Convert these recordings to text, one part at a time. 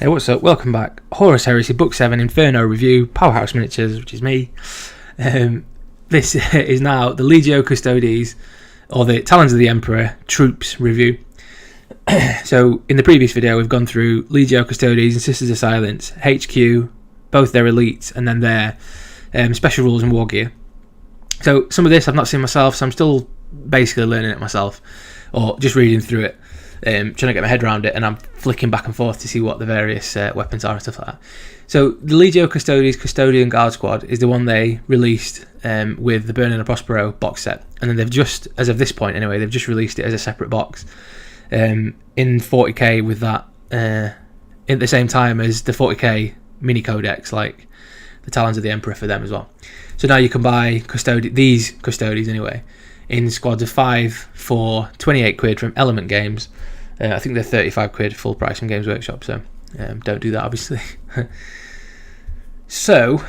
Hey, what's up? Welcome back. Horus, Heresy, Book 7, Inferno review, Powerhouse Miniatures, which is me. This is now the Legio Custodes, or the Talons of the Emperor troops review. So, in the previous video, we've gone through Legio Custodes and Sisters of Silence, HQ, both their elites, and then their special rules and war gear. So, some of this I've not seen myself, so I'm still basically learning it myself, or just reading through it. Trying to get my head around it, and I'm flicking back and forth to see what the various weapons are and stuff like that. So the Legio Custodes Custodian Guard Squad is the one they released with the Burning of Prospero box set, and then they've just, as of this point anyway, they've just released it as a separate box in 40k with that at the same time as the 40k mini codex, like the Talons of the Emperor for them as well. So now you can buy these Custodes anyway in squads of 5 for 28 quid from Element Games. I think they're 35 quid full price from Games Workshop, so don't do that obviously. So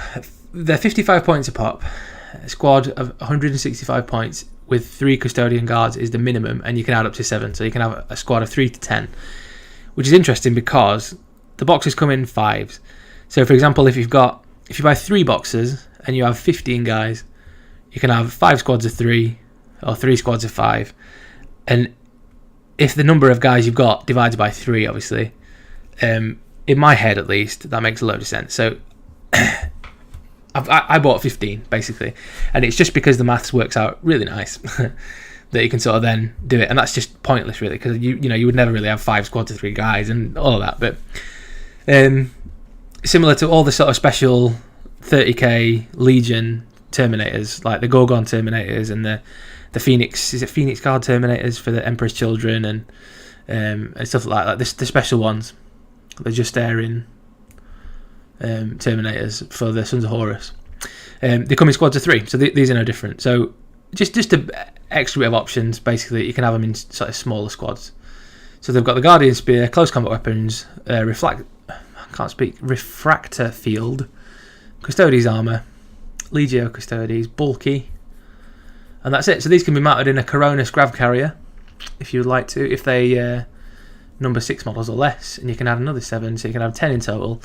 they're 55 points a pop. A squad of 165 points with 3 custodian guards is the minimum, and you can add up to 7, so you can have a squad of 3 to 10, which is interesting because the boxes come in 5s. So for example, if you buy 3 boxes and you have 15 guys, you can have 5 squads of 3 or 3 squads of 5, and if the number of guys you've got divides by 3, obviously, in my head at least, that makes a load of sense. So I bought 15 basically, and it's just because the maths works out really nice that you can sort of then do it, and that's just pointless really, because you would never really have 5 squads of 3 guys and all of that. But similar to all the sort of special 30k Legion Terminators, like the Gorgon Terminators and the Phoenix, is it Phoenix Guard Terminators for the Emperor's Children and stuff like that. The special ones, they're just airing Terminators for the Sons of Horus. They come in squads of 3, so these are no different. So just an extra bit of options. Basically, you can have them in sort of smaller squads. So they've got the Guardian Spear, close combat weapons, refractor field, Custodes armor, Legio Custodes, bulky. And that's it. So these can be mounted in a Coronis grav carrier, if you would like to, if they number 6 models or less, and you can add another 7, so you can have 10 in total.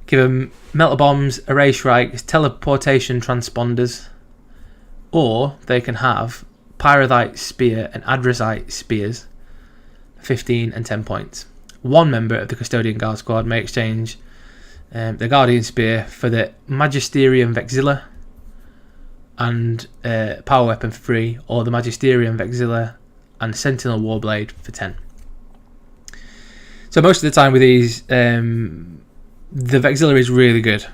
Give them melter bombs, array shrikes, teleportation transponders, or they can have pyrothite spear and adrazite spears, 15 and 10 points. One member of the Custodian Guard Squad may exchange the Guardian Spear for the Magisterium Vexilla and power weapon for 3, or the Magisterium Vexilla and Sentinel Warblade for 10. So most of the time with these, the Vexilla is really good.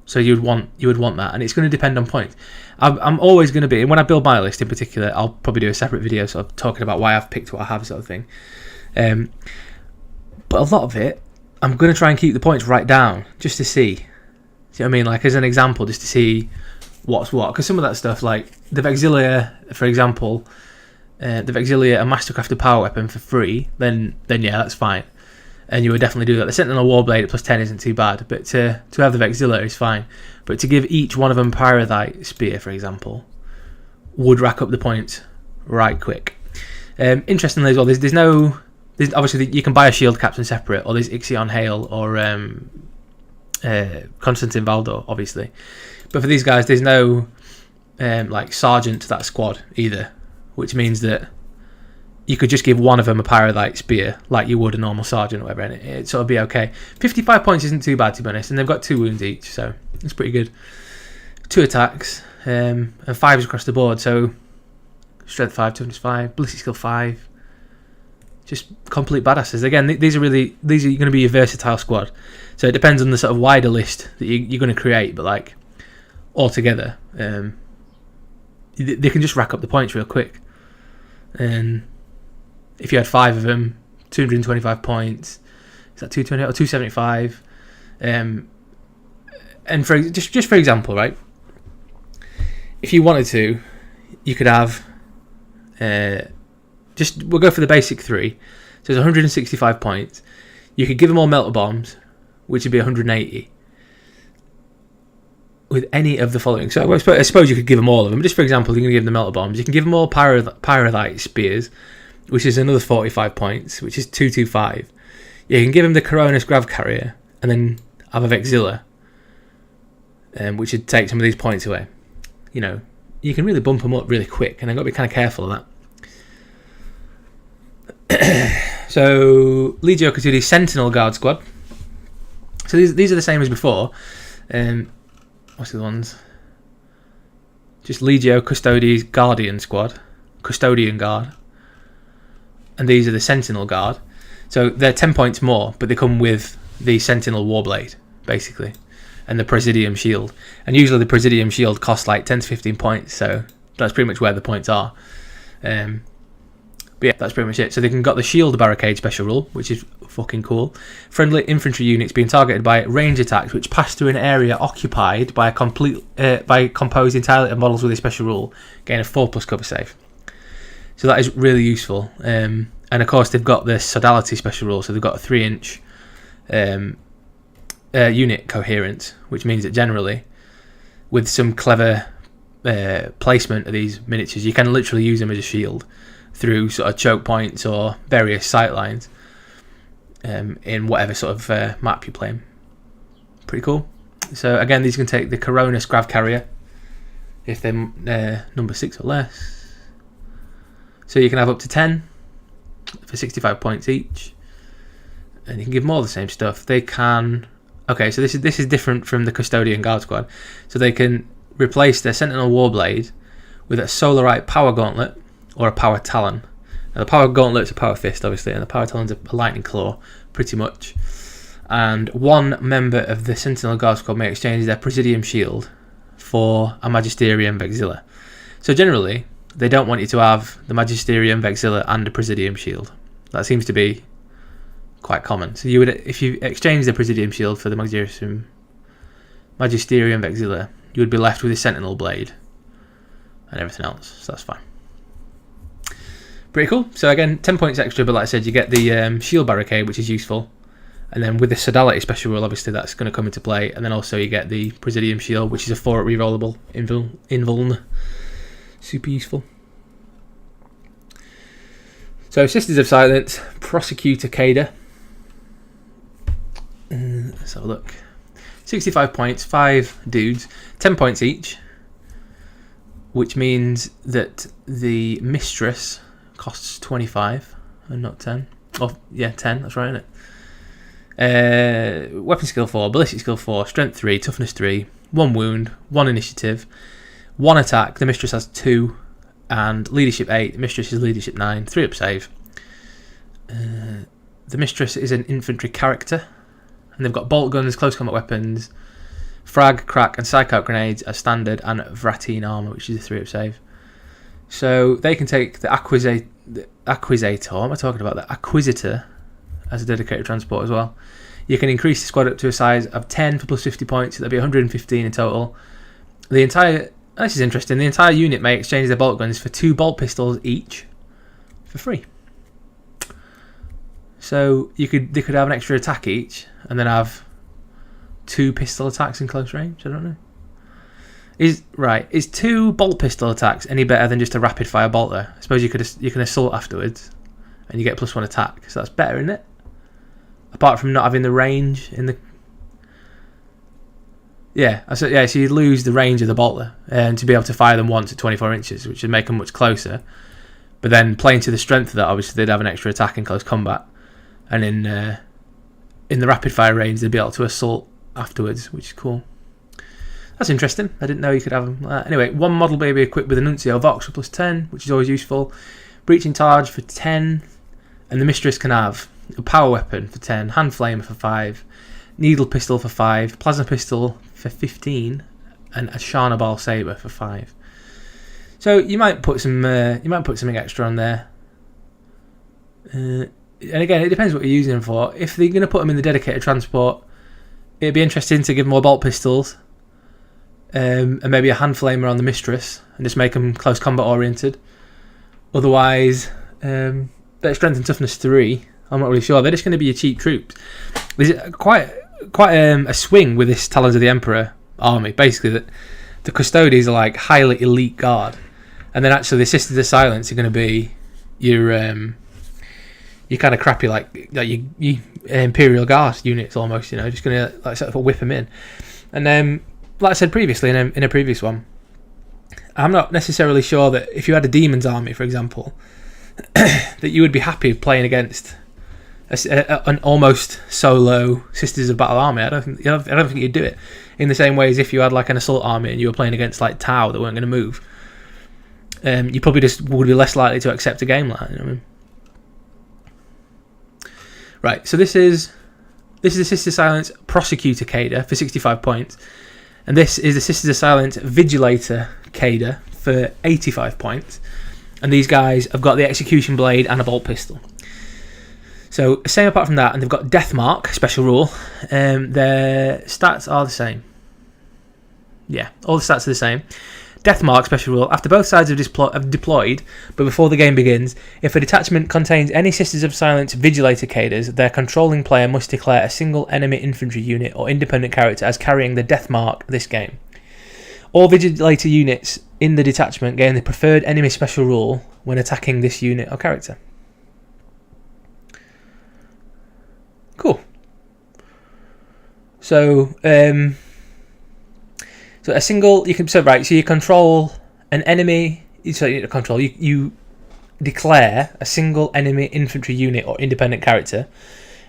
So you would want that, and it's going to depend on points. I'm always going to be, and when I build my list in particular, I'll probably do a separate video sort of talking about why I've picked what I have, sort of thing. But a lot of it, I'm going to try and keep the points right down just to see. Do you know what I mean? Like as an example, just to see what's what, because some of that stuff, like the Vexilla, for example, the Vexilla a Mastercrafted power weapon for 3, then yeah, that's fine, and you would definitely do that. The Sentinel Warblade at plus 10 isn't too bad, but to have the Vexilla is fine. But to give each one of them pyrothite spear, for example, would rack up the points right quick. Interestingly as well, there's obviously you can buy a shield captain separate, or there's Ixion Hale or Constantine Valdor, obviously. But for these guys, there's no like sergeant to that squad either, which means that you could just give one of them a pyrothite spear like you would a normal sergeant or whatever, and it'd sort of be okay. 55 points isn't too bad, to be honest, and they've got 2 wounds each, so it's pretty good. 2 attacks and 5s across the board, so strength 5, toughness 5, ballistic skill 5. Just complete badasses. Again, these are going to be a versatile squad, so it depends on the sort of wider list that you're going to create, but like altogether, they can just rack up the points real quick. And if you had 5 of them, 225 points, is that 220 or 275? And for just for example, right, if you wanted to, you could have we'll go for the basic 3. So it's 165 points. You could give them all melter bombs, which would be 180. With any of the following. So I suppose you could give them all of them. Just for example, you're going to give them the melter bombs. You can give them all pyrothite spears, which is another 45 points, which is 225. You can give him the Coronis Grav Carrier and then have a Vexilla, which would take some of these points away. You know, you can really bump them up really quick, and I've got to be kind of careful of that. So, Legio Custodi's Sentinel Guard Squad. So these are the same as before. What's the other ones? Just Legio Custodi's Guardian Squad. Custodian Guard. And these are the Sentinel Guard. So they're 10 points more, but they come with the Sentinel Warblade, basically. And the Presidium Shield. And usually the Presidium Shield costs like 10 to 15 points, so that's pretty much where the points are. But yeah, that's pretty much it. So they can got the Shield Barricade special rule, which is fucking cool. Friendly infantry units being targeted by range attacks which pass through an area occupied by composed entirely of models with a special rule gain a 4+ cover save. So that is really useful. And of course they've got the Sodality special rule, so they've got a 3-inch unit coherence, which means that generally, with some clever placement of these miniatures, you can literally use them as a shield through sort of choke points or various sight lines in whatever sort of map you're playing. Pretty cool. So again, these can take the Coronis Grav Carrier if they're number 6 or less. So you can have up to 10 for 65 points each, and you can give more of the same stuff. They can. Okay, so this is different from the Custodian Guard Squad. So they can replace their Sentinel Warblade with a Solarite Power Gauntlet or a Power Talon. Now the Power Gauntlet's a Power Fist, obviously, and the Power Talon's a Lightning Claw, pretty much. And one member of the Sentinel Guard Squad may exchange their Presidium Shield for a Magisterium Vexilla. So generally, they don't want you to have the Magisterium Vexilla and a Presidium Shield. That seems to be quite common. So you would, if you exchange the Presidium Shield for the Magisterium Vexilla, you would be left with a Sentinel Blade and everything else. So that's fine. Pretty cool. So again, 10 points extra, but like I said, you get the Shield Barricade, which is useful. And then with the Sodality special rule, obviously that's going to come into play. And then also you get the Presidium Shield, which is a 4 rerollable invuln. Super useful. So Sisters of Silence, Prosecutor Cada. Let's have a look. 65 points, 5 dudes, 10 points each, which means that the Mistress costs 25 and not 10. Oh, yeah, 10, that's right, isn't it? Weapon skill 4, ballistic skill 4, strength 3, toughness 3, 1 wound, 1 initiative, 1 attack. The Mistress has 2, and leadership 8. The Mistress is leadership 9, 3 up save. The Mistress is an infantry character, and they've got bolt guns, close combat weapons, frag, crack, and psych out grenades as standard, and Vratine armor, which is a 3 up save. So they can take the Acquisitor. What am I talking about? The Acquisitor as a dedicated transport as well. You can increase the squad up to a size of 10 for plus 50 points. So that'll be 115 in total. This is interesting. The entire unit may exchange their bolt guns for 2 bolt pistols each for free. So they could have an extra attack each, and then have 2 pistol attacks in close range. I don't know. Is 2 bolt pistol attacks any better than just a rapid fire bolter? I suppose you can assault afterwards, and you get +1 attack. So that's better, isn't it? Apart from not having the range in the. So you lose the range of the bolter, and to be able to fire them once at 24 inches, which would make them much closer. But then playing to the strength of that, obviously they'd have an extra attack in close combat, and in the rapid fire range they'd be able to assault afterwards, which is cool. That's interesting. I didn't know you could have them. Anyway, one model may be equipped with a Nuncio Vox for +10, which is always useful. Breaching Charge for 10, and the Mistress can have a power weapon for 10, hand flamer for 5, needle pistol for 5, plasma pistol for 15, and a Shana Ball saber for 5. So you might put something extra on there. And again, it depends what you're using them for. If they're going to put them in the dedicated transport, it'd be interesting to give more bolt pistols, and maybe a hand flamer on the Mistress, and just make them close combat oriented. Otherwise, their strength and toughness 3. I'm not really sure. They're just going to be your cheap troops. There's quite a swing with this Talons of the Emperor army. Basically, that the Custodies are like highly elite guard, and then actually the Sisters of Silence are going to be your your kind of crappy like you Imperial Guard units almost, just gonna like sort of whip them in. And like I said previously in a previous one, I'm not necessarily sure that if you had a Demon's army, for example, that you would be happy playing against an almost solo Sisters of Battle army. I don't think you'd do it in the same way as if you had like an assault army and you were playing against like Tau that weren't going to move. You probably just would be less likely to accept a game like that. You know what I mean? Right, so this is the Sisters of Silence Prosecutor Cader for 65 points, and this is the Sisters of Silence Vigilator Cader for 85 points, and these guys have got the Execution Blade and a Bolt Pistol. So same apart from that, and they've got Death Mark special rule. Their stats are the same. Yeah, all the stats are the same. Death Mark special rule. After both sides have deployed, but before the game begins, if a detachment contains any Sisters of Silence Vigilator Cadres, their controlling player must declare a single enemy infantry unit or independent character as carrying the Death Mark this game. All Vigilator units in the detachment gain the preferred enemy special rule when attacking this unit or character. Cool. So, so a single you control an enemy. So you declare a single enemy infantry unit or independent character,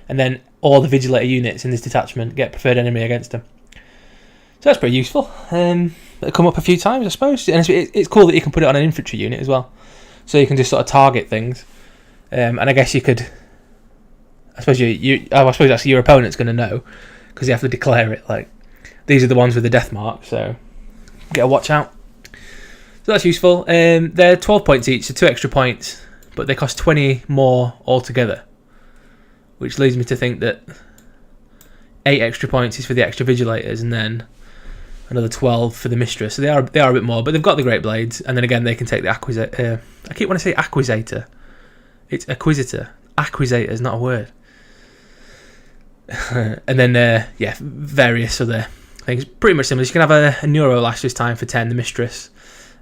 and then all the Vigilator units in this detachment get preferred enemy against them. So that's pretty useful. It'll come up a few times, I suppose, and it's cool that you can put it on an infantry unit as well, so you can just sort of target things. And I guess you could. I suppose I suppose actually your opponent's going to know because you have to declare it. Like these are the ones with the Death Mark, so get a watch out. So that's useful. They're 12 points each, so 2 extra points, but they cost 20 more altogether, which leads me to think that 8 extra points is for the extra Vigilators, and then another 12 for the Mistress. So they are a bit more, but they've got the Great Blades, and then again they can take the Acquisitor. I keep wanting to say Acquisitor. It's Acquisitor. Acquisitor is not a word. And then various other things, pretty much similar. You can have a Neurolash this time for 10, the Mistress.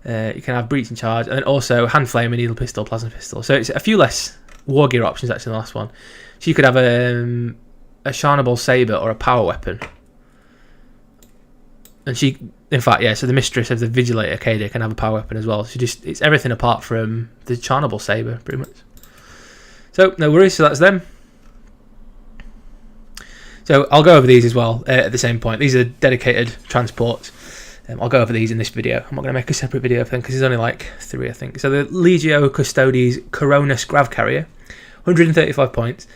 You can have Breach and Charge, and then also Hand Flame, Needle Pistol, Plasma Pistol. So it's a few less war gear options actually in the last one. So you could have a Sharnable Saber or a power weapon. And so the Mistress of the Vigilator Cader can have a power weapon as well. So it's everything apart from the Sharnable Saber, pretty much. So no worries. So that's them. So I'll go over these as well at the same point. These are dedicated transports. I'll go over these in this video. I'm not going to make a separate video for them because there's only like 3, I think. So the Legio Custodes Coronis Grav Carrier, 135 points.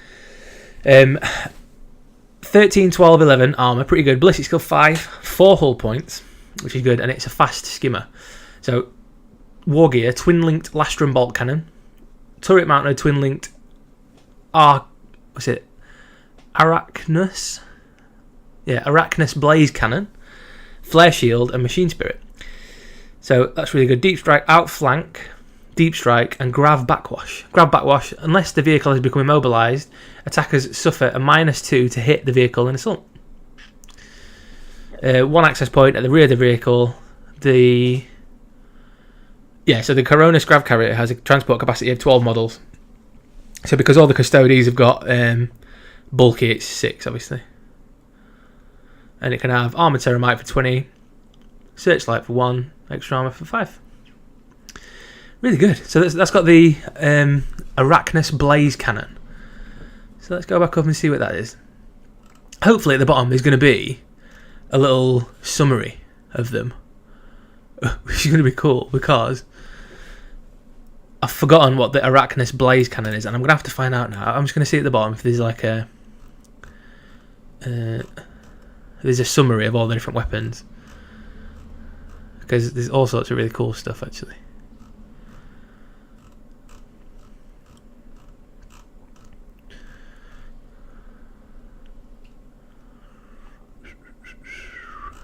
13, 12, 11 armour, pretty good. Ballistic skill 5, 4 hull points, which is good, and it's a fast skimmer. So war gear, twin-linked Lastrum Bolt Cannon, turret mounted twin-linked Arachnus? Yeah, Arachnus Blaze Cannon, Flare Shield, and Machine Spirit. So that's really good. Deep Strike, Outflank, Deep Strike, and Grav Backwash. Grav Backwash, unless the vehicle has become immobilised, attackers suffer a -2 to hit the vehicle in assault. 1 access point at the rear of the vehicle. So the Coronis Grav Carrier has a transport capacity of 12 models. So because all the Custodes have got bulky, it's 6 obviously. And it can have Armoured Ceramite for 20, Searchlight for 1, extra armour for 5. Really good. So that's got the Arachnus Blaze Cannon. So let's go back up and see what that is. Hopefully at the bottom there's going to be a little summary of them, which is going to be cool because I've forgotten what the Arachnus Blaze Cannon is, and I'm going to have to find out now. I'm just going to see at the bottom if there's like there's a summary of all the different weapons, because there's all sorts of really cool stuff actually.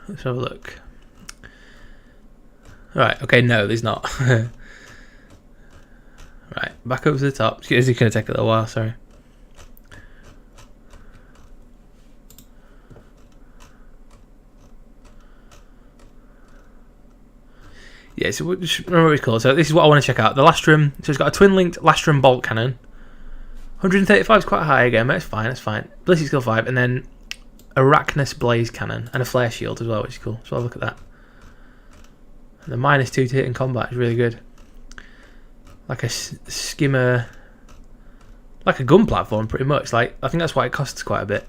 Let's have a look. Right, okay, no, there's not. Right, back up to the top. It's going to take a little while, sorry. Yeah, so just remember what it's called. So this is what I want to check out. The Lastrum, so it's got a twin-linked Lastrum Bolt Cannon. 135 is quite high again, but it's fine, it's fine. Ballistic skill 5, and then Arachnus Blaze Cannon, and a Flare Shield as well, which is cool. So I'll look at that. And the -2 to hit in combat is really good. Like a skimmer, like a gun platform, pretty much. Like, I think that's why it costs quite a bit.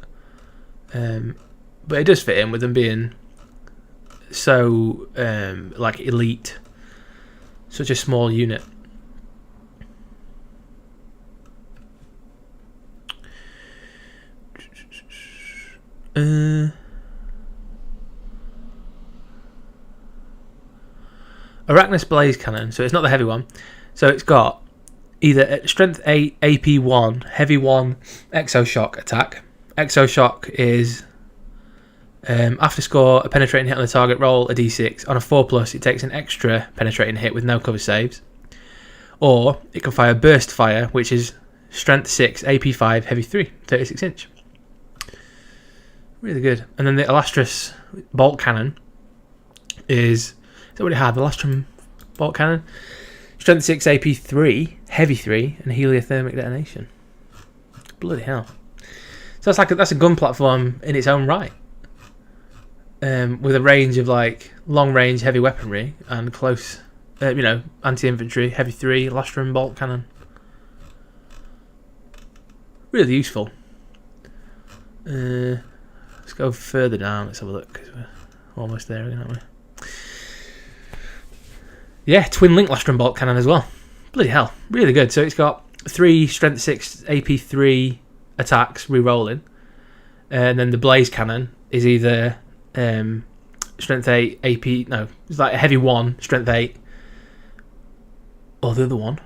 But it does fit in with them being so like elite, such a small unit. Arachnus Blaze Cannon, so it's not the heavy one. So it's got either Strength 8, AP 1, Heavy 1, Exoshock attack. Exoshock is after score a penetrating hit on the target, roll a d6. On a 4+, it takes an extra penetrating hit with no cover saves. Or it can fire Burst Fire, which is Strength 6, AP 5, Heavy 3, 36 inch. Really good. And then the Illustrious Bolt Cannon is that what it had? The Lastrum Bolt Cannon? Strength 6, AP 3, Heavy 3, and Heliothermic Detonation. Bloody hell. So that's a gun platform in its own right. With a range of like long range heavy weaponry and close, anti-infantry, Heavy 3, Lastrum Bolt Cannon. Really useful. Let's go further down. Let's have a look, because we're almost there again, aren't we? Yeah, Twin Link Lastrum Bolt Cannon as well. Bloody hell, really good. So it's got 3 Strength 6 AP 3 attacks re-rolling, and then the Blaze Cannon is either Strength 8 AP. No, it's like a Heavy 1 Strength 8, or the other one.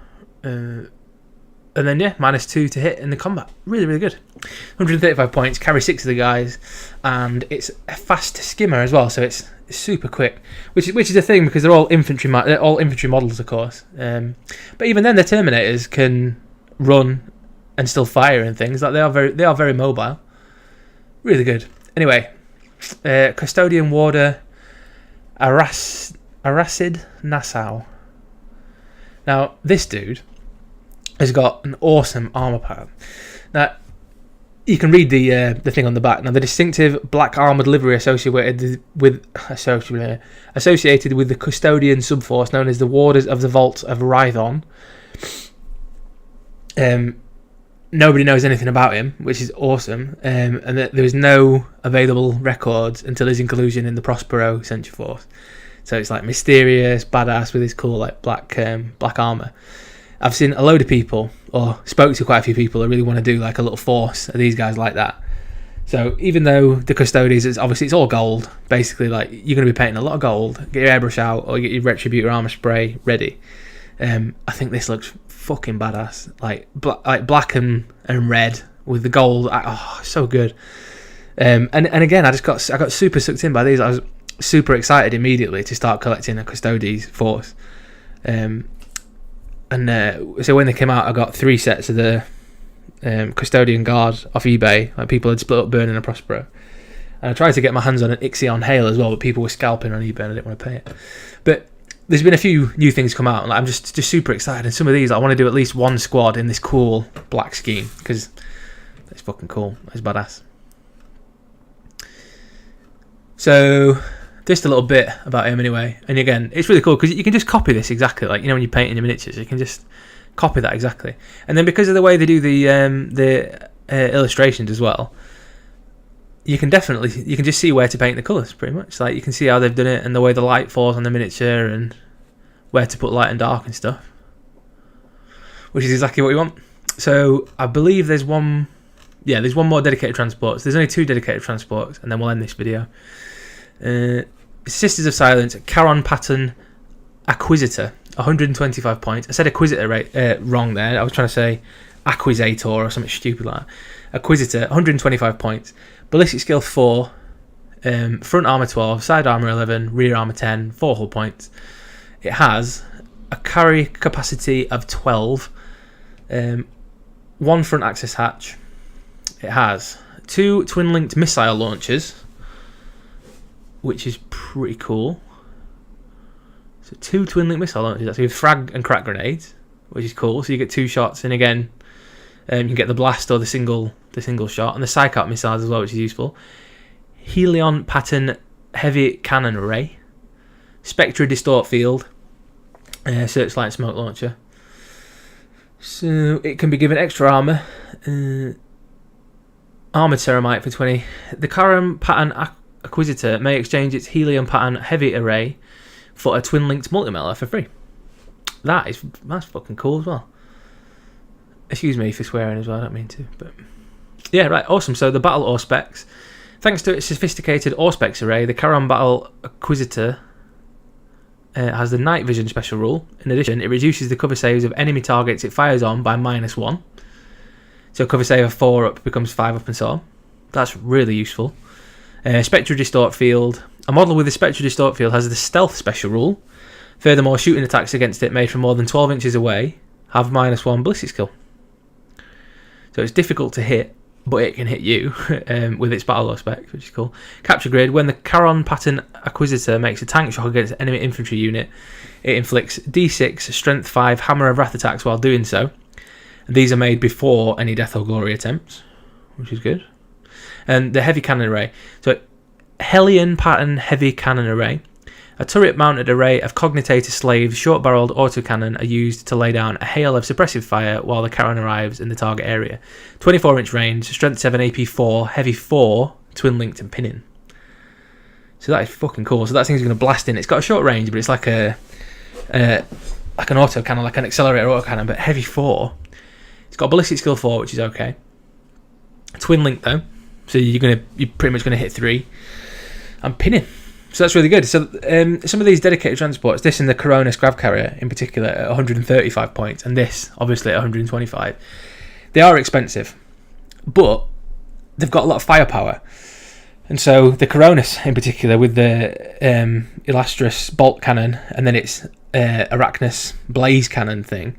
And then, yeah, -2 to hit in the combat. Really, really good. 135 points, carry 6 of the guys, and it's a fast skimmer as well, so it's super quick, which is a thing because they're all infantry models, of course. But even then, the Terminators can run and still fire and things. Like they are very mobile. Really good. Anyway, Custodian Warder Aracid Nassau. Now, this dude has got an awesome armor pattern. Now, you can read the thing on the back. Now, the distinctive black armored livery associated with the Custodian subforce known as the Warders of the Vault of Rhython. Nobody knows anything about him, which is awesome. And there is no available records until his inclusion in the Prospero Century Force. So it's like mysterious, badass with his cool like black armor. I've seen a load of people, or spoke to quite a few people, that really want to do like a little force of these guys like that. So even though the Custodians, it's all gold, basically, like you're going to be painting a lot of gold, get your airbrush out, or get your Retributor armor spray ready. I think this looks fucking badass, like black and red with the gold. So good. And again, I got super sucked in by these. I was super excited immediately to start collecting a Custodes force. So when they came out, I got 3 sets of the Custodian Guard off eBay. Like people had split up burning a Prospero, and I tried to get my hands on an Ixion Hail as well, but people were scalping on eBay and I didn't want to pay it. But there's been a few new things come out, and I'm just super excited. And some of these, I want to do at least one squad in this cool black scheme because it's fucking cool. It's badass. So just a little bit about him anyway, and again, it's really cool because you can just copy this exactly, like when you're painting your miniatures, you can just copy that exactly. And then because of the way they do the illustrations as well, you can just see where to paint the colours pretty much. Like you can see how they've done it and the way the light falls on the miniature and where to put light and dark and stuff, which is exactly what you want. So I believe there's one more dedicated transport. So there's only 2 dedicated transports, and then we'll end this video. Sisters of Silence, Charon Pattern Acquisitor, 125 points. I said Acquisitor wrong there. I was trying to say Acquisator or something stupid like that. Acquisitor, 125 points. Ballistic skill 4, front armor 12, side armor 11, rear armor 10, 4 hull points. It has a carry capacity of 12, 1 front access hatch. It has 2 twin-linked missile launchers, which is pretty cool. So 2 twin-link missile launchers, that's with frag and crack grenades, which is cool. So you get 2 shots, and again, You can get the blast or the single shot, and the Psychop missiles as well, which is useful. Helion pattern heavy cannon array, Spectra distort field, searchlight smoke launcher. So it can be given extra armor, armored ceramite for 20. The Charon pattern acquisitor may exchange its Helion pattern heavy array for a twin linked multimeller for free. That's fucking cool as well. Excuse me for swearing as well, I don't mean to, but yeah, right, awesome. So the battle Auspex. Thanks to its sophisticated Auspex array, the Charon Battle Acquisitor has the night vision special rule. In addition, it reduces the cover saves of enemy targets it fires on by -1. So cover save of 4 up becomes 5 up and so on. That's really useful. Spectra Distort Field. A model with the Spectra Distort Field has the Stealth special rule. Furthermore, shooting attacks against it made from more than 12 inches away have -1 ballistic skill. So it's difficult to hit, but it can hit you with its battle aspect, which is cool. Capture grid. When the Charon pattern Acquisitor makes a tank shock against an enemy infantry unit, it inflicts D6 strength 5 hammer of wrath attacks while doing so. These are made before any death or glory attempts, which is good. And the heavy cannon array. So Helion pattern heavy cannon array. A turret-mounted array of cognitator slaves, short-barreled autocannon are used to lay down a hail of suppressive fire while the Charon arrives in the target area. 24-inch range, strength 7, AP 4, heavy 4, twin-linked and pinning. So that is fucking cool. So that thing's going to blast in. It's got a short range, but it's like an autocannon, like an accelerator autocannon, but heavy 4. It's got ballistic skill 4, which is okay. Twin-linked though, so you're pretty much going to hit 3. And pinning. So that's really good. So some of these dedicated transports, this and the Coronis Grav Carrier in particular at 135 points, and this obviously at 125, they are expensive, but they've got a lot of firepower. And so the Coronis in particular with the Illustrious bolt cannon and then its Arachnus blaze cannon thing,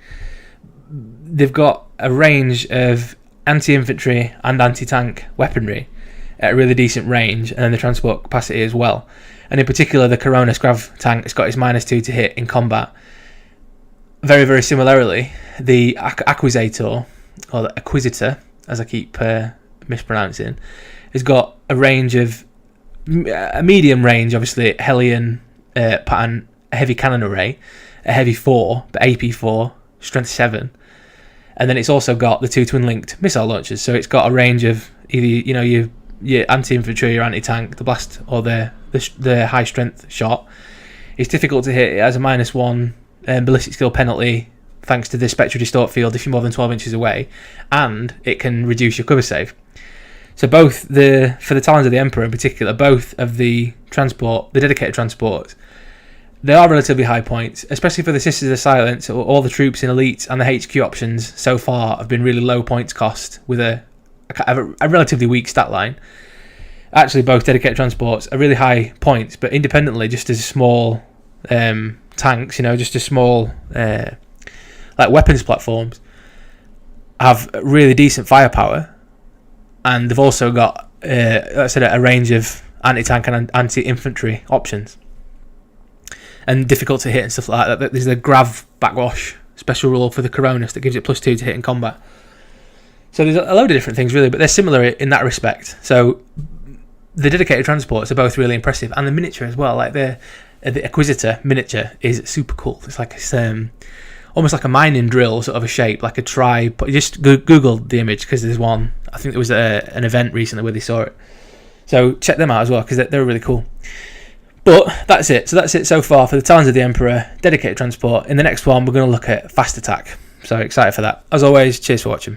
they've got a range of anti-infantry and anti-tank weaponry at a really decent range, and then the transport capacity as well. And in particular, the Coronis Grav tank, it's got its -2 to hit in combat. Very, very similarly, the Acquisitor, or the Acquisitor, as I keep mispronouncing, has got a range of a medium range, obviously, Helion pattern heavy cannon array, a heavy 4, but AP 4, strength 7. And then it's also got the 2 twin-linked missile launchers, so it's got a range of either, your anti-infantry, your anti-tank, the blast, or the high-strength shot. It's difficult to hit. It has a -1 ballistic skill penalty thanks to the Spectra Distort Field if you're more than 12 inches away, and it can reduce your cover save. So for the Talons of the Emperor in particular, both of the dedicated transports, they are relatively high points, especially for the Sisters of Silence. All the troops in Elite and the HQ options so far have been really low points cost with a relatively weak stat line. Actually, both dedicated transports are really high points, but independently, just as small tanks, just as small like weapons platforms, have really decent firepower, and they've also got, a range of anti-tank and anti-infantry options, and difficult to hit and stuff like that. There's the Grav backwash special rule for the Coronis that gives it +2 to hit in combat. So there's a load of different things really, but they're similar in that respect. So the dedicated transports are both really impressive, and the miniature as well. Like the Acquisitor miniature is super cool. It's like almost like a mining drill sort of a shape, like a just Google the image because there's one. I think there was an event recently where they saw it. So check them out as well because they're really cool. But that's it. So that's it so far for the Talons of the Emperor dedicated transport. In the next one, we're going to look at fast attack. So excited for that. As always, cheers for watching.